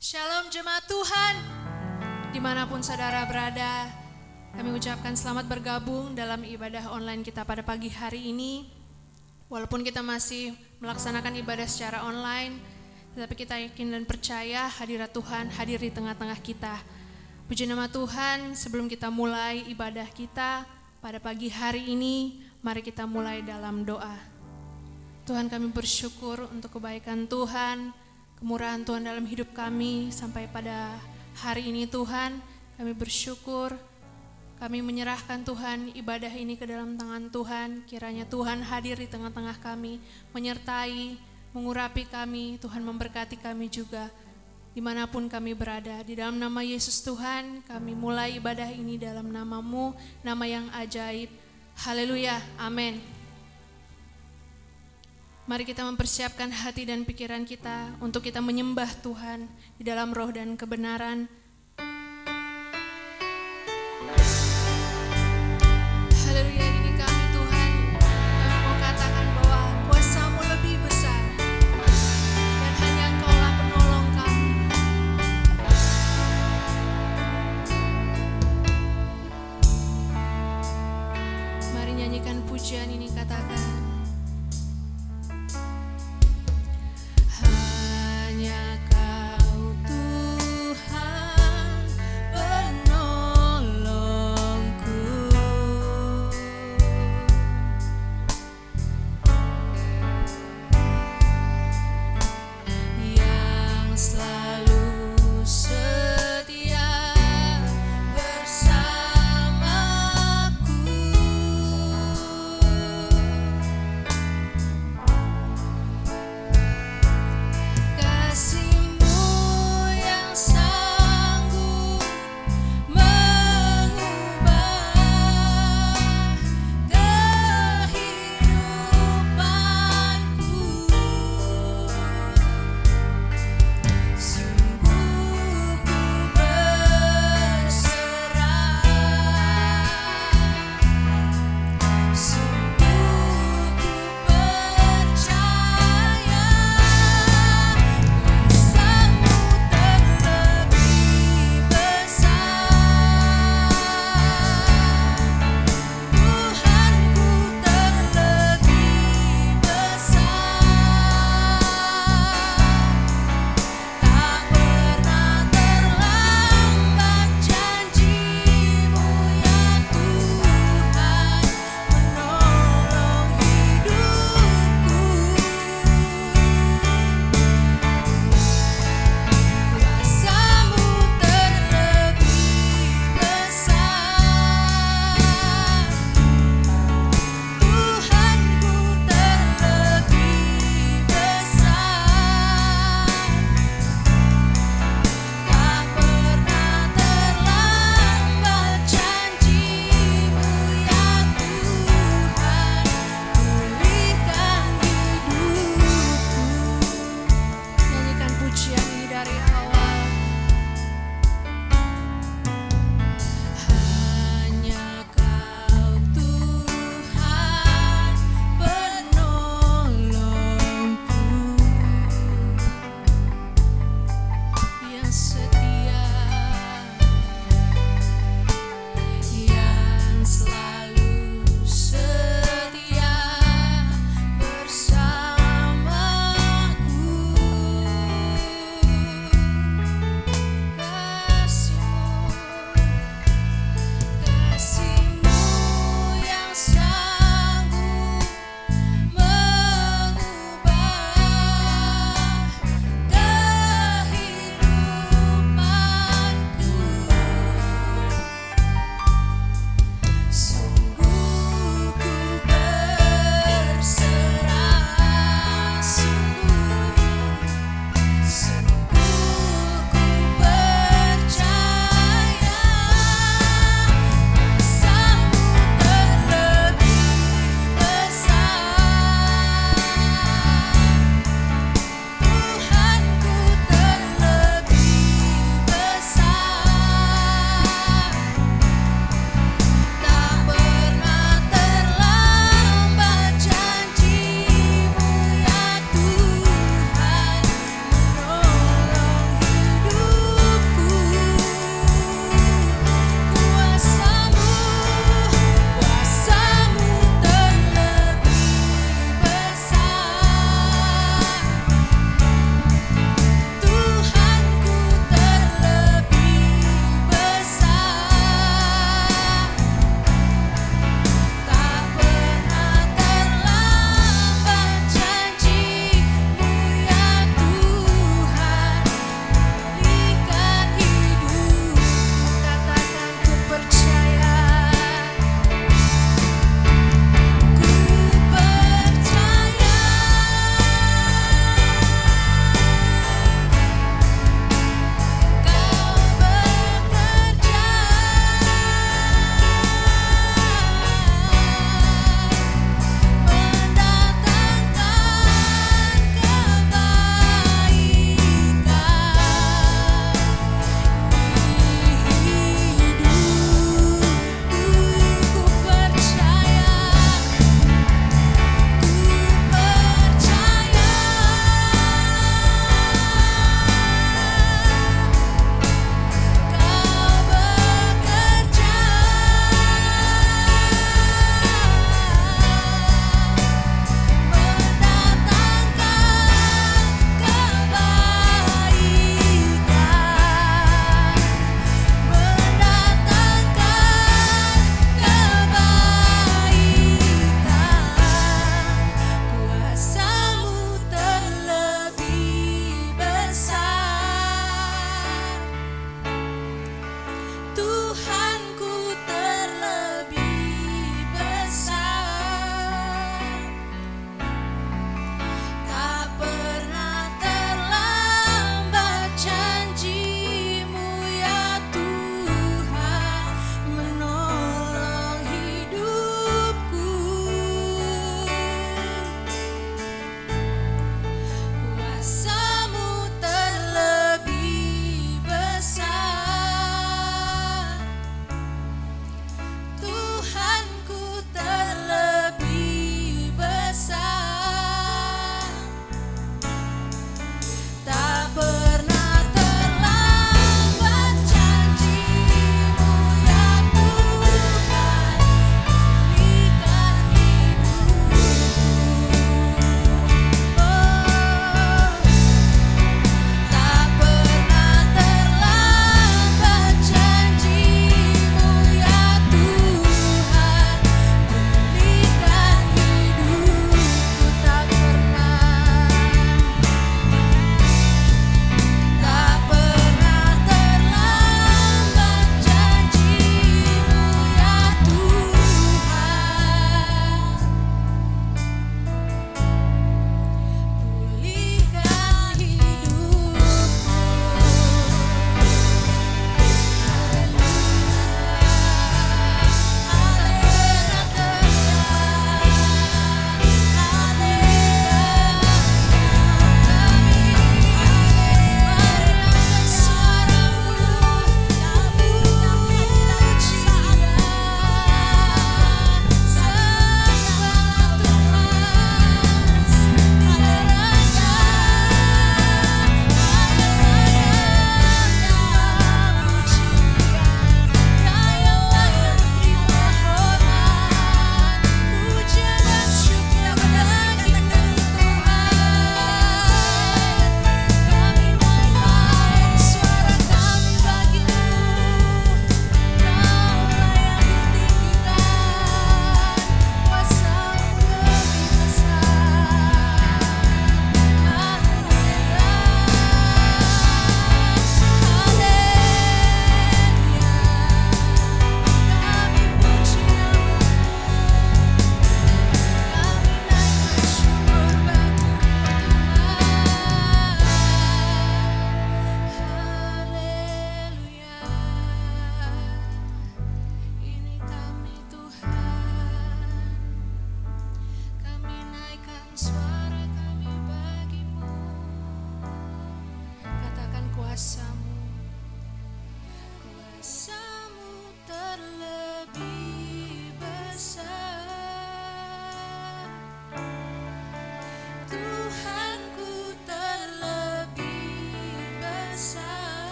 Shalom jemaat Tuhan, dimanapun saudara berada, kami ucapkan selamat bergabung dalam ibadah online kita pada pagi hari ini. Walaupun kita masih melaksanakan ibadah secara online, tetapi kita yakin dan percaya hadirat Tuhan hadir di tengah-tengah kita. Puji nama Tuhan, sebelum kita mulai ibadah kita pada pagi hari ini, mari kita mulai dalam doa. Tuhan, kami bersyukur untuk kebaikan Tuhan, kemurahan Tuhan dalam hidup kami sampai pada hari ini. Tuhan, kami bersyukur, kami menyerahkan Tuhan ibadah ini ke dalam tangan Tuhan. Kiranya Tuhan hadir di tengah-tengah kami, menyertai, mengurapi kami. Tuhan memberkati kami juga dimanapun kami berada. Di dalam nama Yesus Tuhan, kami mulai ibadah ini dalam nama-Mu, nama yang ajaib. Haleluya, amin. Mari kita mempersiapkan hati dan pikiran kita untuk kita menyembah Tuhan di dalam roh dan kebenaran. Haleluya, ini kami Tuhan, kami mau katakan bahwa kuasa-Mu lebih besar dan hanya Engkau-lah penolong kami. Mari nyanyikan pujian ini, katakan. Hanya Kau Tuhan.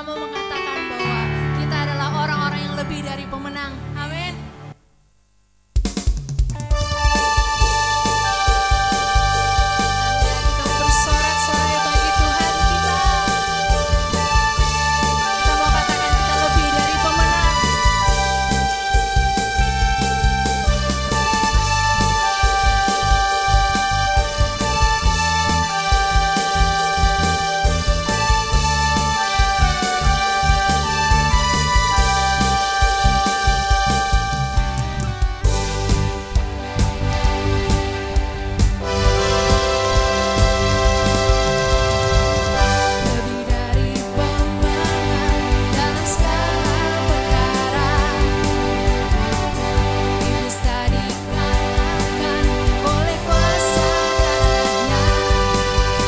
mau mengatakan bahwa kita adalah orang-orang yang lebih dari pemenang. Amin. Kita mau bersorak-sorai bagi Tuhan kita. Kita mau katakan kita lebih dari pemenang. Lebih dari pemenang dalam segala perkara. Iblis tak dikalahkan oleh kuasa darahnya.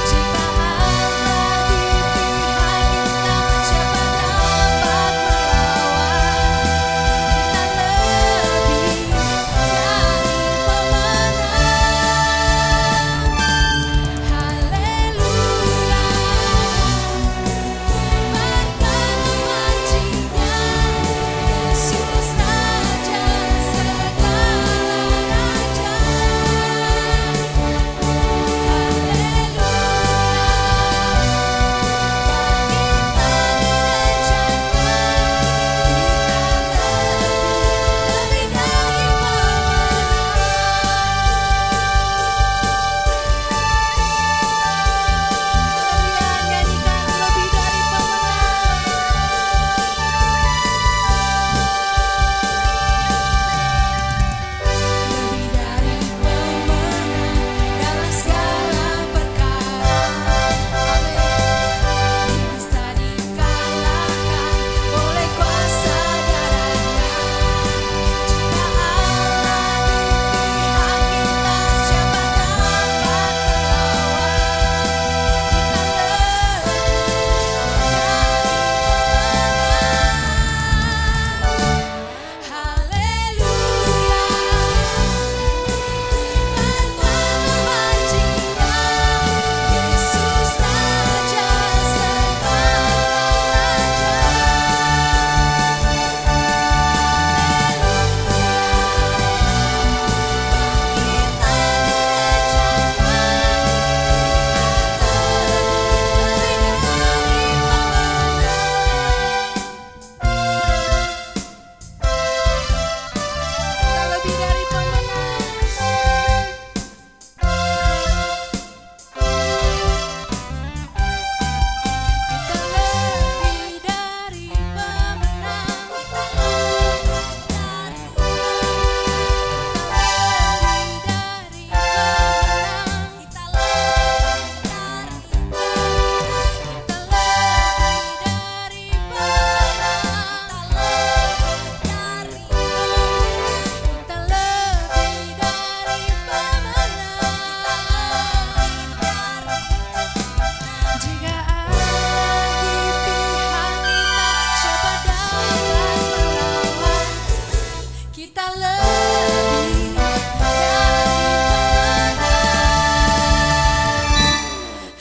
Jika Allah di pihak kita, siapa dapat melawan? Kita lebih dari pemenang. Haleluya. Kibarkan pujinya, Yesus Raja segala raja. Lebih dari pemenang dalam segala perkara. Iblis tak dikalahkan oleh kuasa darahnya. Jika Allah di pihak kita, siapa dapat melawan? Kita lebih dari pemenang. Kita lebih dari pemenang. Jika Allah di pihak kita, siapa dapat melawan? Kita lebih dari pemenang.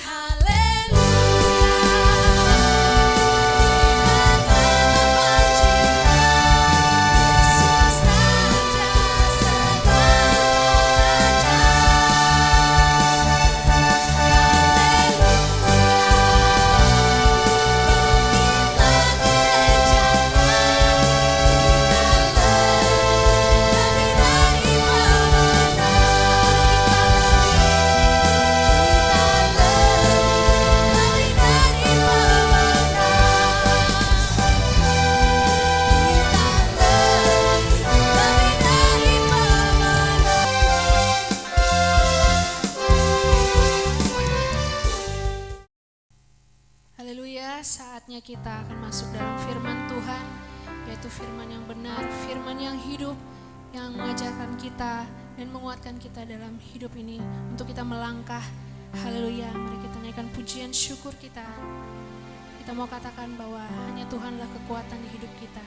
Haleluya. Yesus Raja segala Haleluya, saatnya kita akan masuk dalam firman Tuhan, yaitu firman yang benar, firman yang hidup, yang mengajarkan kita dan menguatkan kita dalam hidup ini untuk kita melangkah. Haleluya, mari kita naikkan pujian syukur kita. Kita mau katakan bahwa hanya Tuhanlah kekuatan di hidup kita.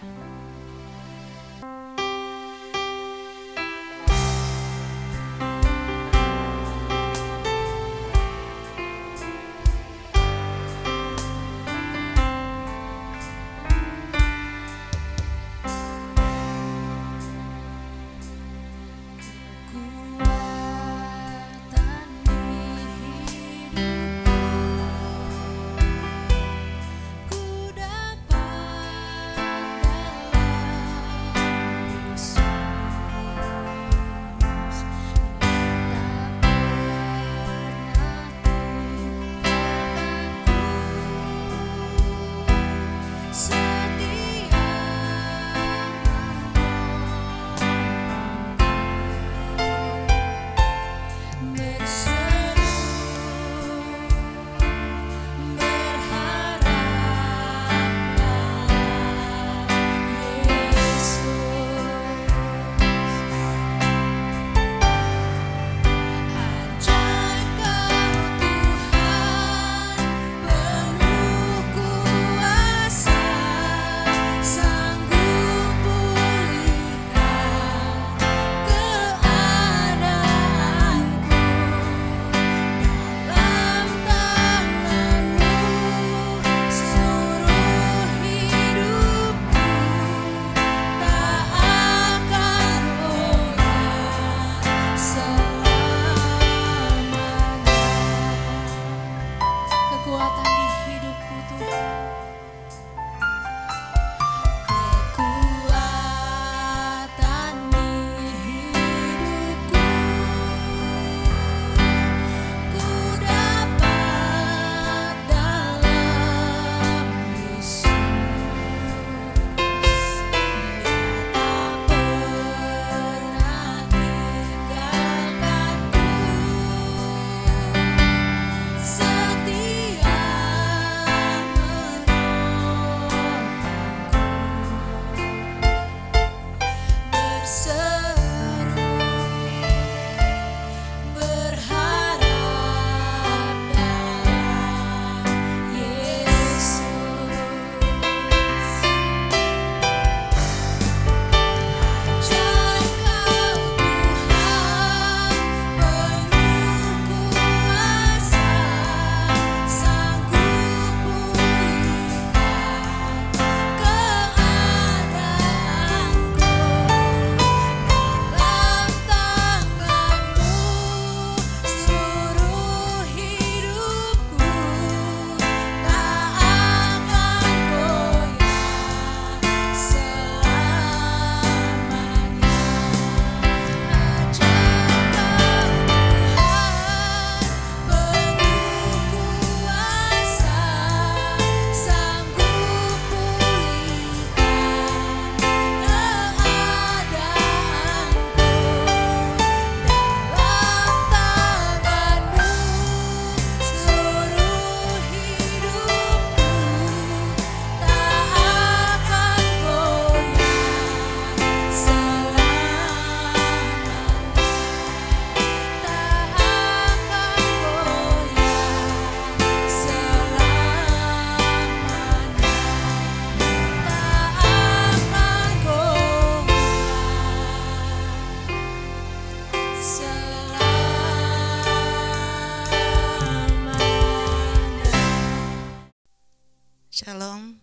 Shalom,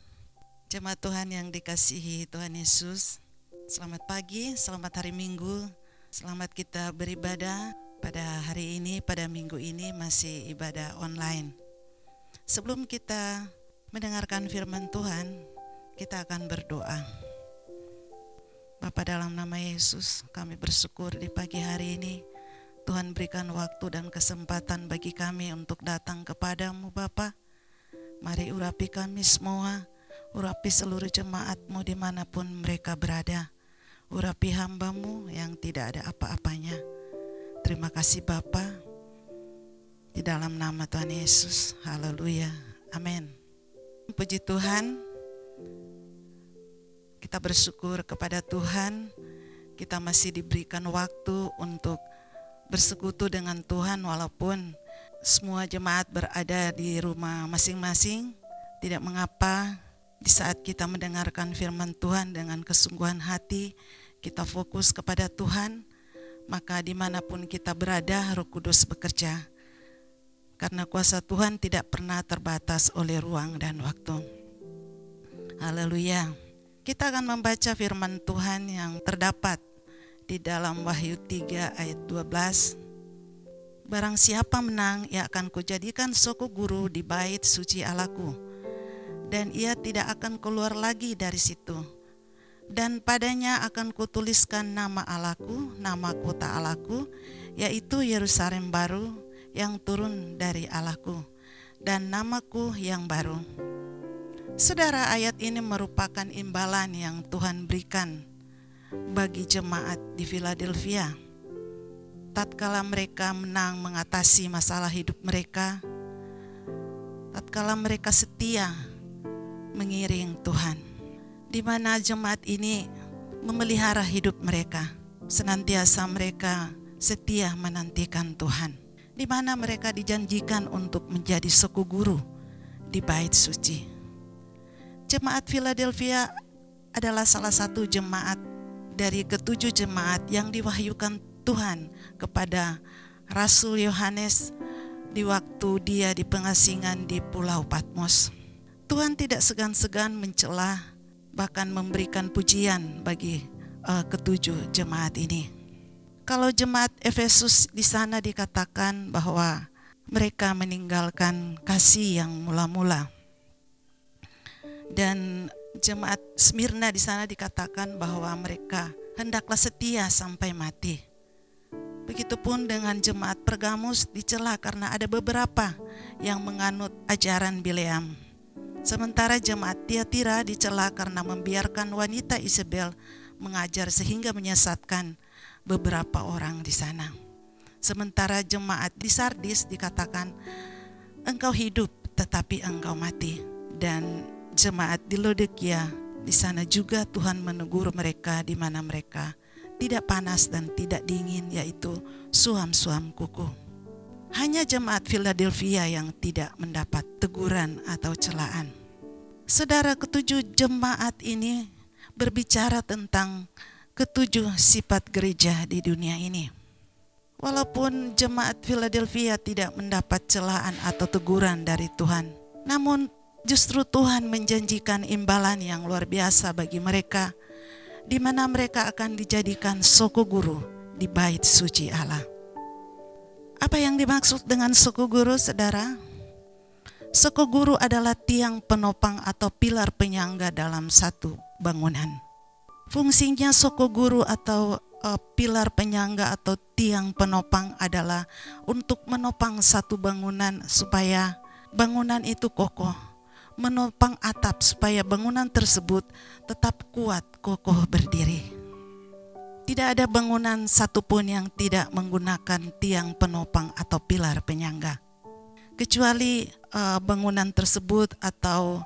jemaat Tuhan yang dikasihi Tuhan Yesus. Selamat pagi, selamat hari Minggu. Selamat kita beribadah pada hari ini, pada minggu ini masih ibadah online. Sebelum kita mendengarkan firman Tuhan, kita akan berdoa. Bapa, dalam nama Yesus, kami bersyukur di pagi hari ini Tuhan berikan waktu dan kesempatan bagi kami untuk datang kepadamu Bapa. Mari urapi kami semua, urapi seluruh jemaat-mu dimanapun mereka berada. Urapi hamba-mu yang tidak ada apa-apanya. Terima kasih Bapa, di dalam nama Tuhan Yesus. Haleluya, amin. Puji Tuhan, kita bersyukur kepada Tuhan. Kita masih diberikan waktu untuk bersekutu dengan Tuhan walaupun semua jemaat berada di rumah masing-masing. Tidak mengapa, di saat kita mendengarkan firman Tuhan dengan kesungguhan hati, kita fokus kepada Tuhan, maka dimanapun kita berada, Roh Kudus bekerja. Karena kuasa Tuhan tidak pernah terbatas oleh ruang dan waktu. Haleluya. Kita akan membaca firman Tuhan yang terdapat di dalam Wahyu 3 ayat 12. Barang siapa menang, ia akan kujadikan suku guru di bait suci Allahku, dan ia tidak akan keluar lagi dari situ. Dan padanya akan kutuliskan nama Allahku, nama kota Allahku, yaitu Yerusalem baru yang turun dari Allahku, dan namaku yang baru. Saudara, ayat ini merupakan imbalan yang Tuhan berikan bagi jemaat di Philadelphia. Tatkala mereka menang mengatasi masalah hidup mereka, tatkala mereka setia mengiring Tuhan, di mana jemaat ini memelihara hidup mereka, senantiasa mereka setia menantikan Tuhan, di mana mereka dijanjikan untuk menjadi suku guru di bait suci. Jemaat Philadelphia adalah salah satu jemaat dari ketujuh jemaat yang diwahyukan Tuhan kepada Rasul Yohanes di waktu dia di pengasingan di Pulau Patmos. Tuhan tidak segan-segan mencela, bahkan memberikan pujian bagi ketujuh jemaat ini. Kalau jemaat Efesus di sana dikatakan bahwa mereka meninggalkan kasih yang mula-mula, dan jemaat Smyrna di sana dikatakan bahwa mereka hendaklah setia sampai mati. Begitupun dengan jemaat Pergamus dicela karena ada beberapa yang menganut ajaran Bileam. Sementara jemaat Tiatira dicela karena membiarkan wanita Isabel mengajar sehingga menyesatkan beberapa orang di sana. Sementara jemaat di Sardis dikatakan, engkau hidup tetapi engkau mati. Dan jemaat di Laodikia, di sana juga Tuhan menegur mereka di mana mereka tidak panas dan tidak dingin, yaitu suam-suam kuku. Hanya jemaat Philadelphia yang tidak mendapat teguran atau celaan. Saudara, ketujuh jemaat ini berbicara tentang ketujuh sifat gereja di dunia ini. Walaupun jemaat Philadelphia tidak mendapat celaan atau teguran dari Tuhan, namun justru Tuhan menjanjikan imbalan yang luar biasa bagi mereka, di mana mereka akan dijadikan suku guru di bait suci Allah. Apa yang dimaksud dengan suku guru, saudara? Suku guru adalah tiang penopang atau pilar penyangga dalam satu bangunan. Fungsinya suku guru atau pilar penyangga atau tiang penopang adalah untuk menopang satu bangunan supaya bangunan itu kokoh, menopang atap supaya bangunan tersebut tetap kuat, kokoh berdiri. Tidak ada bangunan satupun yang tidak menggunakan tiang penopang atau pilar penyangga, kecuali bangunan tersebut atau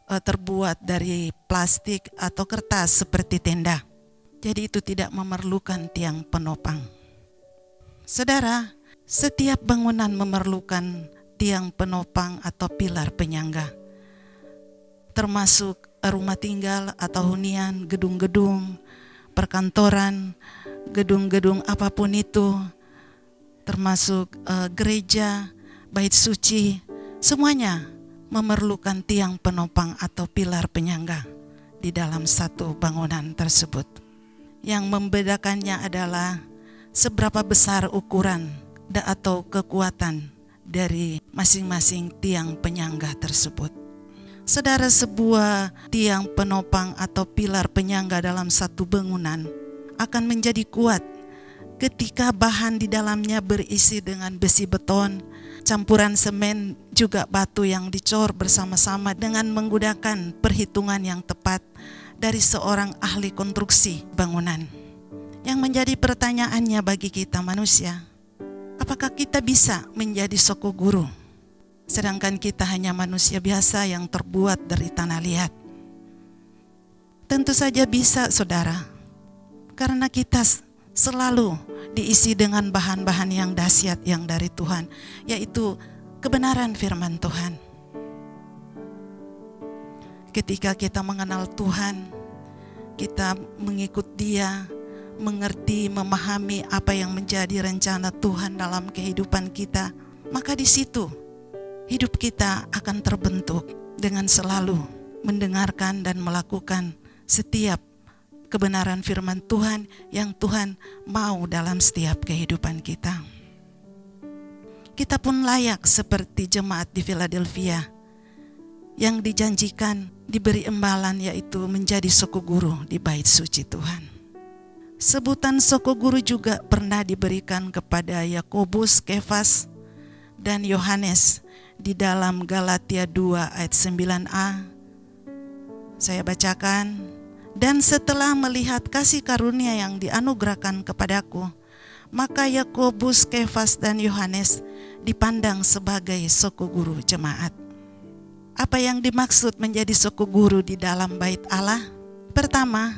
terbuat dari plastik atau kertas seperti tenda. Jadi itu tidak memerlukan tiang penopang. Saudara, setiap bangunan memerlukan tiang penopang atau pilar penyangga, termasuk rumah tinggal atau hunian, gedung-gedung, perkantoran, gedung-gedung apapun itu, termasuk gereja, bait suci, semuanya memerlukan tiang penopang atau pilar penyangga di dalam satu bangunan tersebut. Yang membedakannya adalah seberapa besar ukuran atau kekuatan dari masing-masing tiang penyangga tersebut. Saudara, sebuah tiang penopang atau pilar penyangga dalam satu bangunan akan menjadi kuat ketika bahan di dalamnya berisi dengan besi beton, campuran semen, juga batu yang dicor bersama-sama dengan menggunakan perhitungan yang tepat dari seorang ahli konstruksi bangunan. Yang menjadi pertanyaannya bagi kita manusia, apakah kita bisa menjadi soko guru? Sedangkan kita hanya manusia biasa yang terbuat dari tanah liat. Tentu saja bisa, saudara, karena kita selalu diisi dengan bahan-bahan yang dahsyat yang dari Tuhan, yaitu kebenaran firman Tuhan. Ketika kita mengenal Tuhan, kita mengikut Dia, mengerti, memahami apa yang menjadi rencana Tuhan dalam kehidupan kita, maka di situ hidup kita akan terbentuk dengan selalu mendengarkan dan melakukan setiap kebenaran firman Tuhan yang Tuhan mau dalam setiap kehidupan kita. Kita pun layak seperti jemaat di Philadelphia yang dijanjikan diberi imbalan, yaitu menjadi soko guru di bait suci Tuhan. Sebutan soko guru juga pernah diberikan kepada Yakobus, Kefas, dan Yohanes di dalam Galatia 2 ayat 9a. Saya bacakan, dan setelah melihat kasih karunia yang dianugerahkan kepadaku, maka Yakobus, Kefas, dan Yohanes dipandang sebagai soko guru jemaat. Apa yang dimaksud menjadi soko guru di dalam bait Allah? Pertama,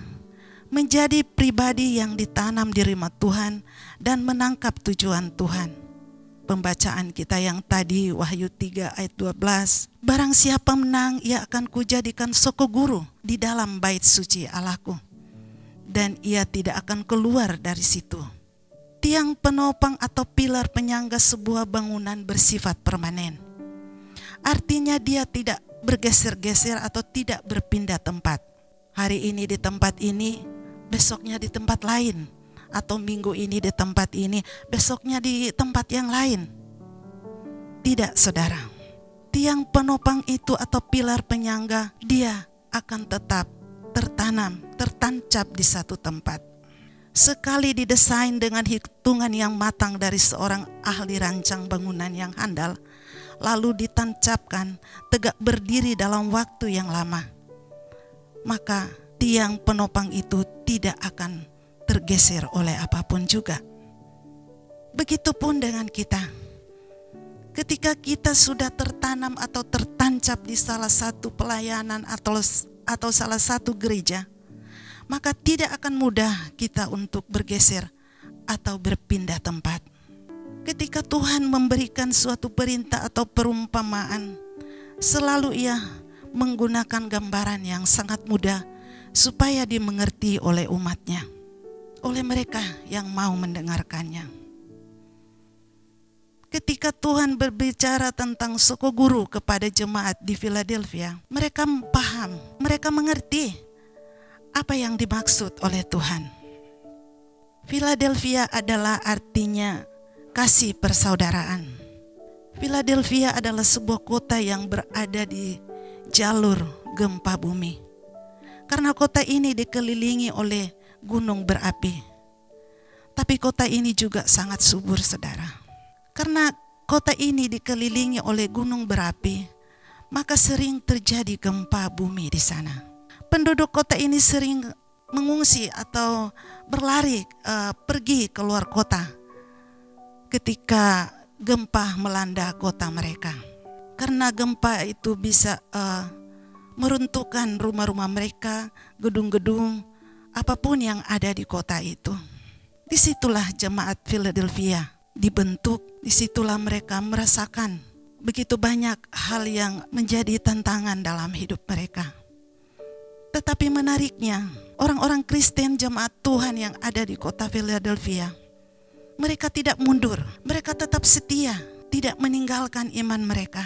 menjadi pribadi yang ditanam di rumah Tuhan dan menangkap tujuan Tuhan. Pembacaan kita yang tadi, Wahyu 3 ayat 12, barang siapa menang, ia akan kujadikan soko guru di dalam bait suci Allahku, dan ia tidak akan keluar dari situ. Tiang penopang atau pilar penyangga sebuah bangunan bersifat permanen. Artinya dia tidak bergeser-geser atau tidak berpindah tempat. Hari ini di tempat ini, besoknya di tempat lain, atau minggu ini di tempat ini, besoknya di tempat yang lain. Tidak, saudara. Tiang penopang itu atau pilar penyangga, dia akan tetap tertanam, tertancap di satu tempat. Sekali didesain dengan hitungan yang matang dari seorang ahli rancang bangunan yang handal, lalu ditancapkan tegak berdiri dalam waktu yang lama, maka tiang penopang itu tidak akan tergeser oleh apapun juga. Begitupun dengan kita. Ketika kita sudah tertanam atau tertancap di salah satu pelayanan atau salah satu gereja, maka tidak akan mudah kita untuk bergeser atau berpindah tempat. Ketika Tuhan memberikan suatu perintah atau perumpamaan, selalu Ia menggunakan gambaran yang sangat mudah supaya dimengerti oleh umatnya, oleh mereka yang mau mendengarkannya. Ketika Tuhan berbicara tentang soko guru kepada jemaat di Philadelphia, mereka paham, mereka mengerti apa yang dimaksud oleh Tuhan. Philadelphia adalah artinya kasih persaudaraan. Philadelphia adalah sebuah kota yang berada di jalur gempa bumi. Karena kota ini dikelilingi oleh gunung berapi. Tapi kota ini juga sangat subur, saudara. Karena kota ini dikelilingi oleh gunung berapi, maka sering terjadi gempa bumi di sana. Penduduk kota ini sering mengungsi atau berlari pergi keluar kota ketika gempa melanda kota mereka. Karena gempa itu bisa meruntuhkan rumah-rumah mereka, gedung-gedung, apapun yang ada di kota itu. Disitulah jemaat Philadelphia dibentuk, disitulah mereka merasakan begitu banyak hal yang menjadi tantangan dalam hidup mereka. Tetapi menariknya, orang-orang Kristen jemaat Tuhan yang ada di kota Philadelphia, mereka tidak mundur, mereka tetap setia, tidak meninggalkan iman mereka.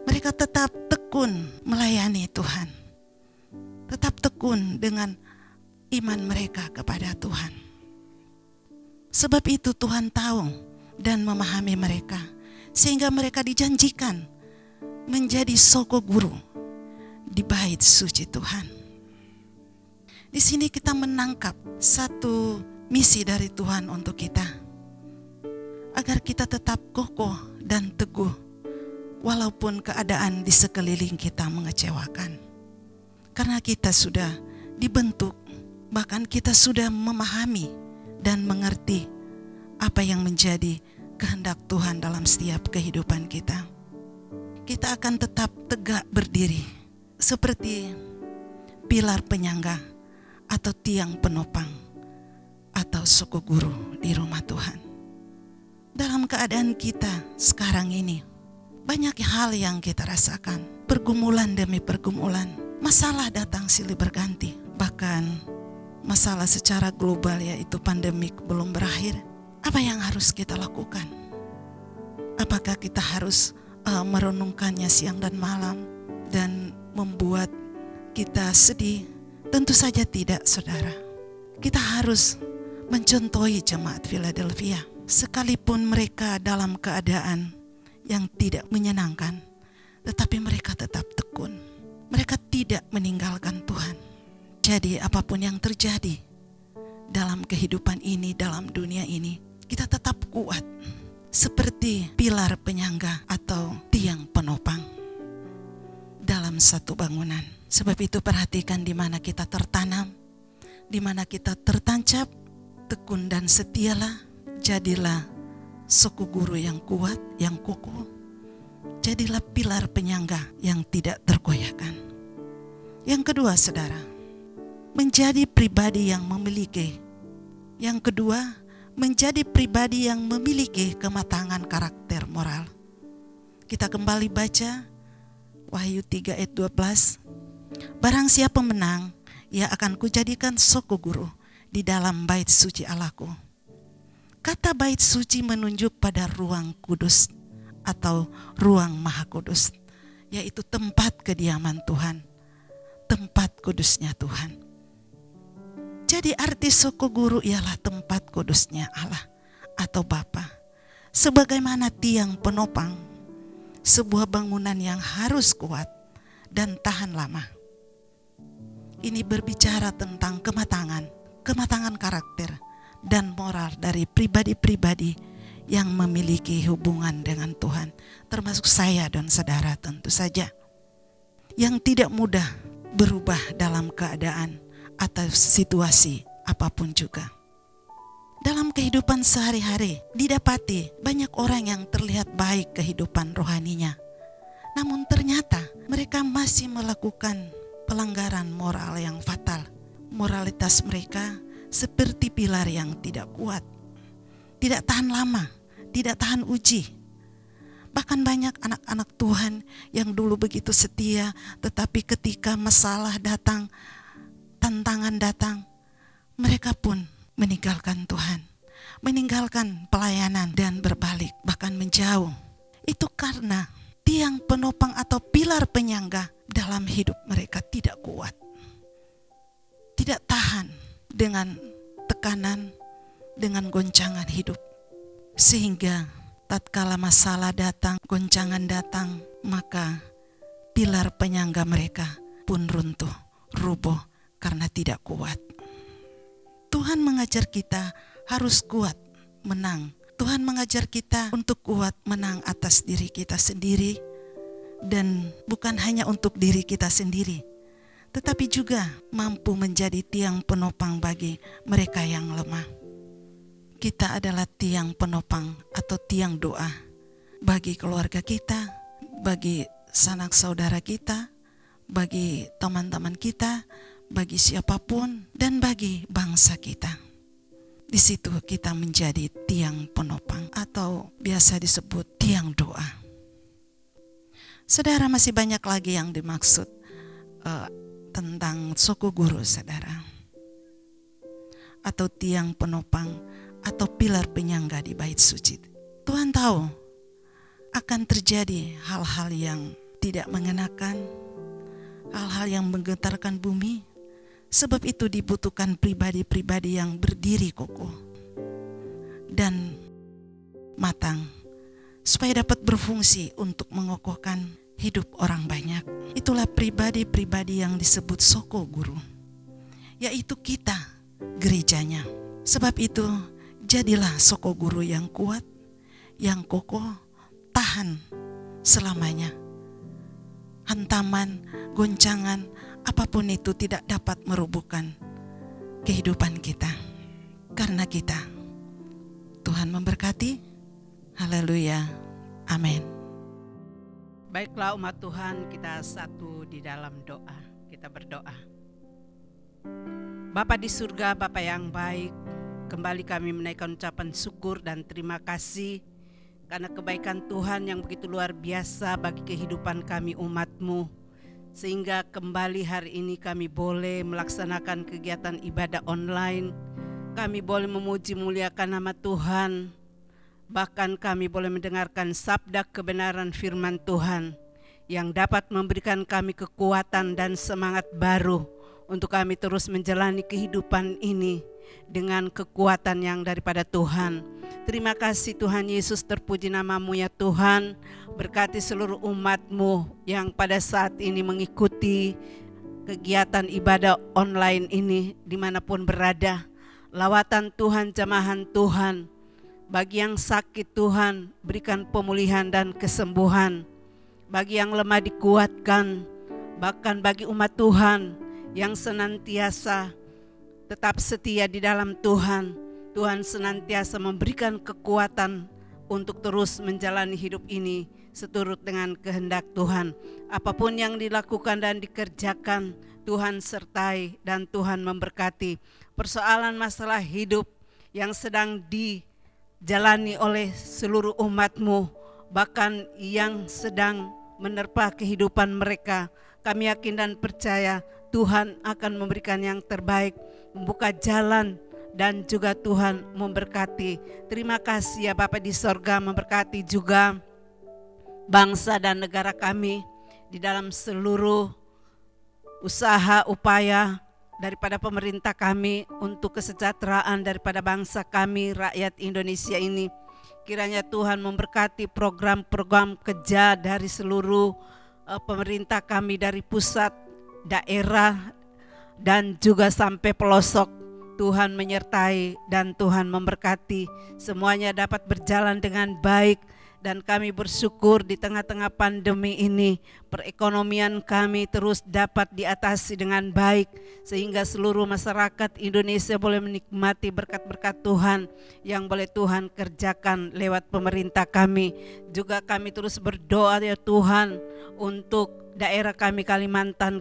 Mereka tetap tekun melayani Tuhan, tetap tekun dengan iman mereka kepada Tuhan. Sebab itu Tuhan tahu dan memahami mereka, sehingga mereka dijanjikan menjadi soko guru di bait suci Tuhan. Di sini kita menangkap satu misi dari Tuhan untuk kita, agar kita tetap kokoh dan teguh walaupun keadaan di sekeliling kita mengecewakan. Karena kita sudah dibentuk, bahkan kita sudah memahami dan mengerti apa yang menjadi kehendak Tuhan dalam setiap kehidupan kita. Kita akan tetap tegak berdiri seperti pilar penyangga atau tiang penopang atau suku guru di rumah Tuhan. Dalam keadaan kita sekarang ini, banyak hal yang kita rasakan, pergumulan demi pergumulan, masalah datang silih berganti. Bahkan masalah secara global, yaitu pandemik, belum berakhir. Apa yang harus kita lakukan? Apakah kita harus merenungkannya siang dan malam dan membuat kita sedih? Tentu saja tidak, saudara. Kita harus mencontohi jemaat Philadelphia. Sekalipun mereka dalam keadaan yang tidak menyenangkan, tetapi mereka tetap tekun. Mereka tidak meninggalkan Tuhan. Jadi apapun yang terjadi dalam kehidupan ini, dalam dunia ini, kita tetap kuat seperti pilar penyangga atau tiang penopang dalam satu bangunan. Sebab itu perhatikan di mana kita tertanam, di mana kita tertancap, tekun dan setialah, jadilah suku guru yang kuat, yang kokoh. Jadilah pilar penyangga yang tidak tergoyahkan. Yang kedua, saudara, menjadi pribadi yang memiliki. Yang kedua, menjadi pribadi yang memiliki kematangan karakter moral. Kita kembali baca Wahyu 3 ayat 12. Barang siapa menang, ia akan kujadikan suku guru di dalam bait suci Allahku. Kata bait suci menunjuk pada ruang kudus atau ruang maha kudus, yaitu tempat kediaman Tuhan, tempat kudusnya Tuhan. Jadi arti suku guru ialah tempat kudusnya Allah atau Bapa. Sebagaimana tiang penopang, sebuah bangunan yang harus kuat dan tahan lama. Ini berbicara tentang kematangan karakter dan moral dari pribadi-pribadi yang memiliki hubungan dengan Tuhan, termasuk saya dan saudara tentu saja, yang tidak mudah berubah dalam keadaan atau situasi apapun juga. Dalam kehidupan sehari-hari didapati banyak orang yang terlihat baik kehidupan rohaninya, namun ternyata mereka masih melakukan pelanggaran moral yang fatal. Moralitas mereka seperti pilar yang tidak kuat, tidak tahan lama, tidak tahan uji. Bahkan banyak anak-anak Tuhan yang dulu begitu setia, tetapi ketika masalah datang, tantangan datang, mereka pun meninggalkan Tuhan, meninggalkan pelayanan dan berbalik, bahkan menjauh. Itu karena tiang penopang atau pilar penyangga dalam hidup mereka tidak kuat, tidak tahan dengan tekanan, dengan goncangan hidup. Sehingga tatkala masalah datang, goncangan datang, maka pilar penyangga mereka pun runtuh, rubuh karena tidak kuat. Tuhan mengajar kita harus kuat, menang. Tuhan mengajar kita untuk kuat, menang atas diri kita sendiri, dan bukan hanya untuk diri kita sendiri, tetapi juga mampu menjadi tiang penopang bagi mereka yang lemah. Kita adalah tiang penopang atau tiang doa bagi keluarga kita, bagi sanak saudara kita, bagi teman-teman kita, bagi siapapun, dan bagi bangsa kita. Di situ kita menjadi tiang penopang atau biasa disebut tiang doa. Saudara, masih banyak lagi yang dimaksud tentang suku guru, saudara, atau tiang penopang atau pilar penyangga di bait suci. Tuhan tahu akan terjadi hal-hal yang tidak mengenakan hal-hal yang menggetarkan bumi. Sebab itu dibutuhkan pribadi-pribadi yang berdiri kokoh dan matang, supaya dapat berfungsi untuk mengokohkan hidup orang banyak. Itulah pribadi-pribadi yang disebut Soko Guru, yaitu kita, gerejanya. Sebab itu, jadilah Soko Guru yang kuat, yang kokoh, tahan selamanya. Hantaman, goncangan, apapun itu tidak dapat merubuhkan kehidupan kita. Karena kita, Tuhan memberkati. Haleluya. Amin. Baiklah umat Tuhan, kita satu di dalam doa. Kita berdoa. Bapa di surga, Bapa yang baik, kembali kami menaikkan ucapan syukur dan terima kasih karena kebaikan Tuhan yang begitu luar biasa bagi kehidupan kami umat-Mu. Sehingga kembali hari ini kami boleh melaksanakan kegiatan ibadah online. Kami boleh memuji muliakan nama Tuhan. Bahkan kami boleh mendengarkan sabda kebenaran firman Tuhan yang dapat memberikan kami kekuatan dan semangat baru untuk kami terus menjalani kehidupan ini dengan kekuatan yang daripada Tuhan. Terima kasih Tuhan Yesus, terpuji nama-Mu ya Tuhan. Berkati seluruh umat-Mu yang pada saat ini mengikuti kegiatan ibadah online ini dimanapun berada. Lawatan Tuhan, jamahan Tuhan. Bagi yang sakit Tuhan, berikan pemulihan dan kesembuhan. Bagi yang lemah dikuatkan. Bahkan bagi umat Tuhan yang senantiasa tetap setia di dalam Tuhan, Tuhan senantiasa memberikan kekuatan untuk terus menjalani hidup ini seturut dengan kehendak Tuhan. Apapun yang dilakukan dan dikerjakan, Tuhan sertai dan Tuhan memberkati. Persoalan masalah hidup yang sedang dijalani oleh seluruh umat-Mu, bahkan yang sedang menerpa kehidupan mereka, kami yakin dan percaya Tuhan akan memberikan yang terbaik, membuka jalan, dan juga Tuhan memberkati. Terima kasih ya Bapa di sorga, memberkati juga bangsa dan negara kami di dalam seluruh usaha upaya daripada pemerintah kami untuk kesejahteraan daripada bangsa kami, rakyat Indonesia ini. Kiranya Tuhan memberkati program-program kerja dari seluruh pemerintah kami, dari pusat, daerah, dan juga sampai pelosok. Tuhan menyertai dan Tuhan memberkati. Semuanya dapat berjalan dengan baik. Dan kami bersyukur di tengah-tengah pandemi ini, perekonomian kami terus dapat diatasi dengan baik, sehingga seluruh masyarakat Indonesia boleh menikmati berkat-berkat Tuhan yang boleh Tuhan kerjakan lewat pemerintah kami. Juga kami terus berdoa ya Tuhan untuk daerah kami Kalimantan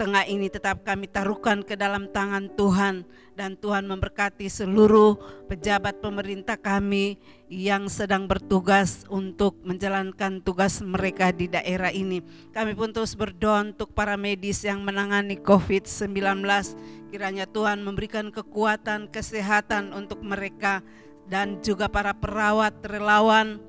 Tengah ini tetap kami taruhkan ke dalam tangan Tuhan, dan Tuhan memberkati seluruh pejabat pemerintah kami yang sedang bertugas untuk menjalankan tugas mereka di daerah ini. Kami pun terus berdoa untuk para medis yang menangani COVID-19. Kiranya Tuhan memberikan kekuatan, kesehatan untuk mereka, dan juga para perawat, relawan,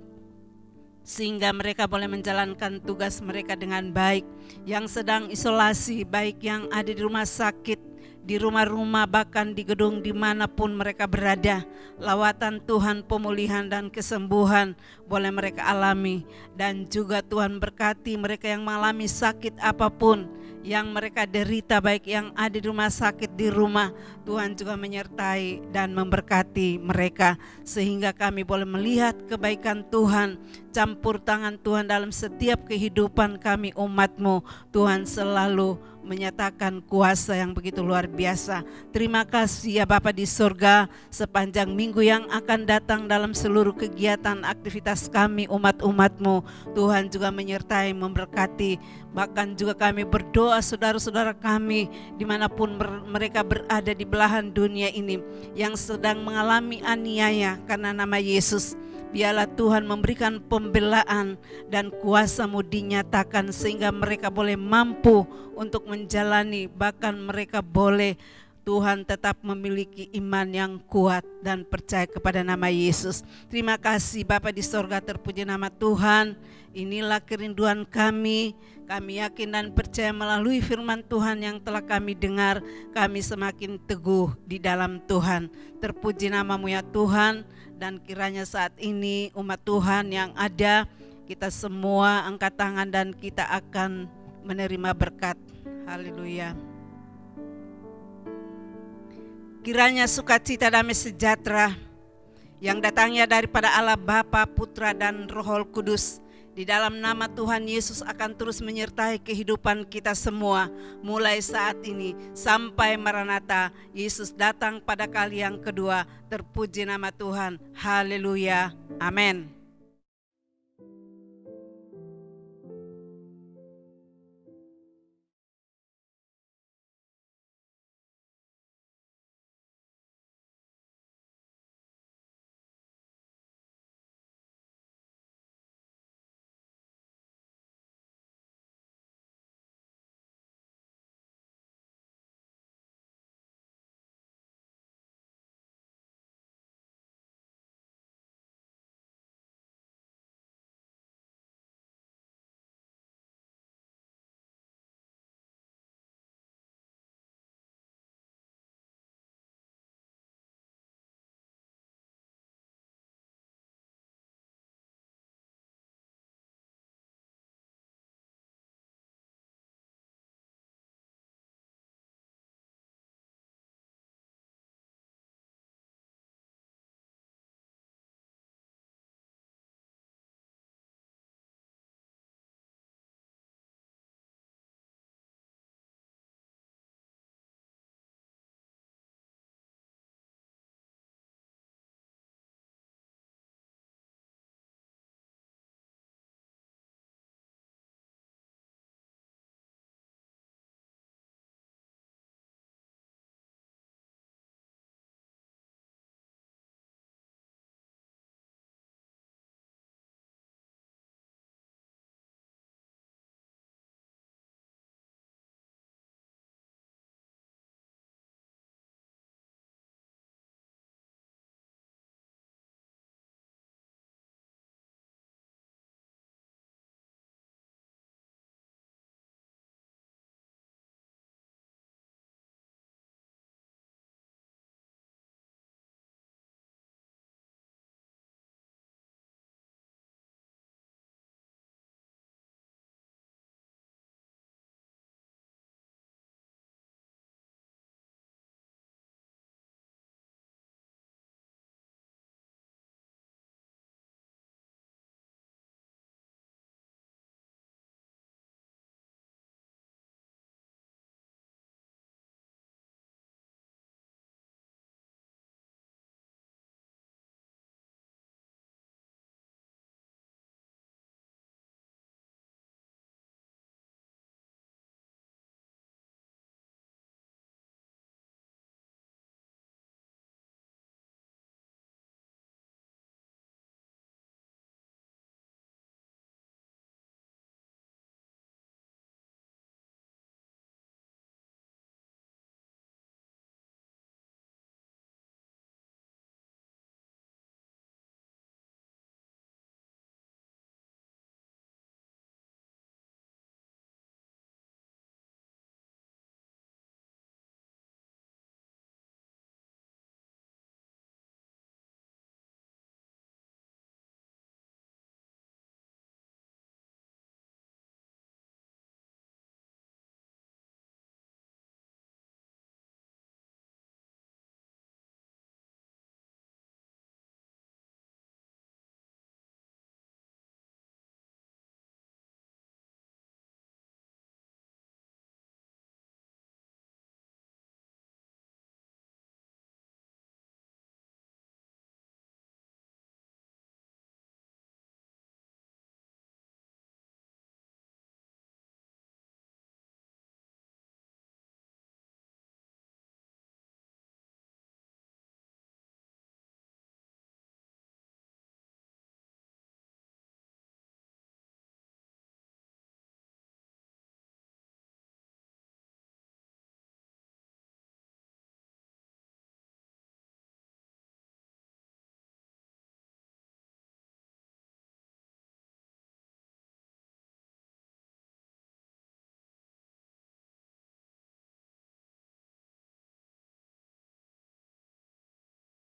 sehingga mereka boleh menjalankan tugas mereka dengan baik. Yang sedang isolasi, baik yang ada di rumah sakit, di rumah-rumah, bahkan di gedung dimanapun mereka berada, lawatan Tuhan, pemulihan dan kesembuhan boleh mereka alami. Dan juga Tuhan berkati mereka yang mengalami sakit apapun yang mereka derita, baik yang ada di rumah sakit, di rumah, Tuhan juga menyertai dan memberkati mereka, sehingga kami boleh melihat kebaikan Tuhan, campur tangan Tuhan dalam setiap kehidupan kami umat-Mu. Tuhan selalu menyatakan kuasa yang begitu luar biasa. Terima kasih ya Bapa di surga, sepanjang minggu yang akan datang dalam seluruh kegiatan aktivitas kami umat-umat-Mu, Tuhan juga menyertai, memberkati. Bahkan juga kami berdoa saudara-saudara kami dimanapun mereka berada di belahan dunia ini yang sedang mengalami aniaya karena nama Yesus. Biarlah Tuhan memberikan pembelaan dan kuasa-Mu dinyatakan, sehingga mereka boleh mampu untuk menjalani, bahkan mereka boleh Tuhan tetap memiliki iman yang kuat dan percaya kepada nama Yesus. Terima kasih Bapa di sorga, terpuji nama Tuhan. Inilah kerinduan kami. Kami yakin dan percaya melalui firman Tuhan yang telah kami dengar, kami semakin teguh di dalam Tuhan. Terpuji namamu ya Tuhan. Dan kiranya saat ini umat Tuhan yang ada, kita semua angkat tangan dan kita akan menerima berkat. Haleluya. Kiranya sukacita damai sejahtera yang datangnya daripada Allah Bapa, Putra dan Roh Kudus di dalam nama Tuhan Yesus akan terus menyertai kehidupan kita semua mulai saat ini sampai Maranatha Yesus datang pada kali yang kedua. Terpuji nama Tuhan. Haleluya. Amin.